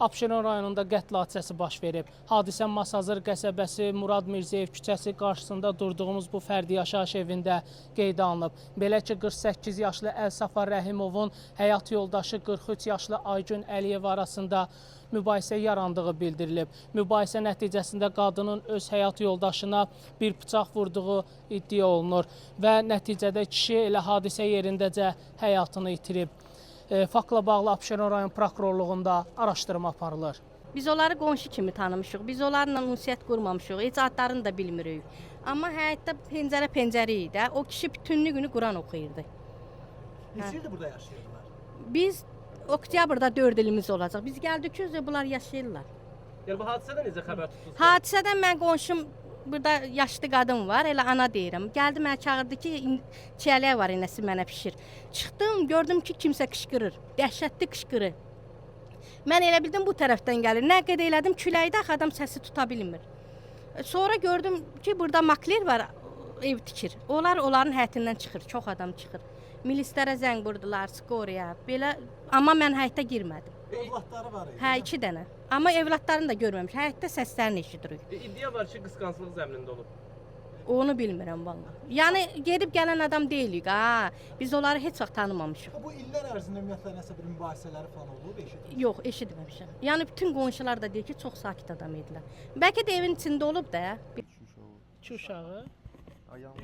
Abşeron rayonunda qətl hadisəsi baş verib. Hadisə Masazır qəsəbəsi Murad Mirzəyev küçəsi qarşısında durduğumuz bu fərdi yaşayış evində qeydə alınıb. Belə ki, 48 yaşlı Əlsafar Rəhimovun həyat yoldaşı 43 yaşlı Aygün Əliyev arasında mübahisə yarandığı bildirilib. Mübahisə nəticəsində qadının öz həyat yoldaşına bir bıçaq vurduğu iddia olunur və nəticədə kişi elə hadisə yerindəcə həyatını itirib. Faktla bağlı Abşeron rayon prokurorluğunda araşdırma aparılır. Biz onları qonşu kimi tanımışıq. Biz onlarla ünsiyyət qurmamışıq. Heç adlarını da bilmirik. Amma həyətdə pəncərə idi. O kişi bütünlü günü Quran oxuyurdu. Neçə ildir burada yaşayırdılar? Biz oktyabrda 4 ilimiz olacaq. Biz gəldik ki, bunlar yaşayırlar. Yəni bu hadisədən necə xəbər tutdunuz? Hadisədən mən qonşum, burada yaşlı qadın var, elə ana deyirəm. Gəldi mənə çağırdı ki, çiyələyə var inəsi mənə pişir. Çıxdım, gördüm ki, kimsə qışqırır. Dəhşətli qışqırır. Mən elə bildim bu tərəfdən gəlir. Nə qədər elədim, küləkdə axı adam səsi tuta bilmir. Sonra gördüm ki, burada makler var, ev tikir. Onların həyətindən çıxır, çox adam çıxır. Milislərə zəng vurdular, skoriya, belə. Amma mən həyətə girmədim. Evlatları var idi. Hə, 2 dənə. Amma evlatlarını da görməmiş. Həyətdə səslərini eşidirik. İddia var ki, qısqanclıq zəminində olub. Onu bilmirəm vallahi. Yəni gedib gələn adam deyilik, ha. Biz onları heç vaxt tanımamışıq. Bu illər ərzində ümumiyyətlə nəsə bir mübahisələri falan olub, eşitdiniz? Yox, eşitməmişəm. Yəni bütün qonşular da deyir ki, çox sakit adam idilər. Bəlkə də evin içində olub da. İki uşağı. Ayağım.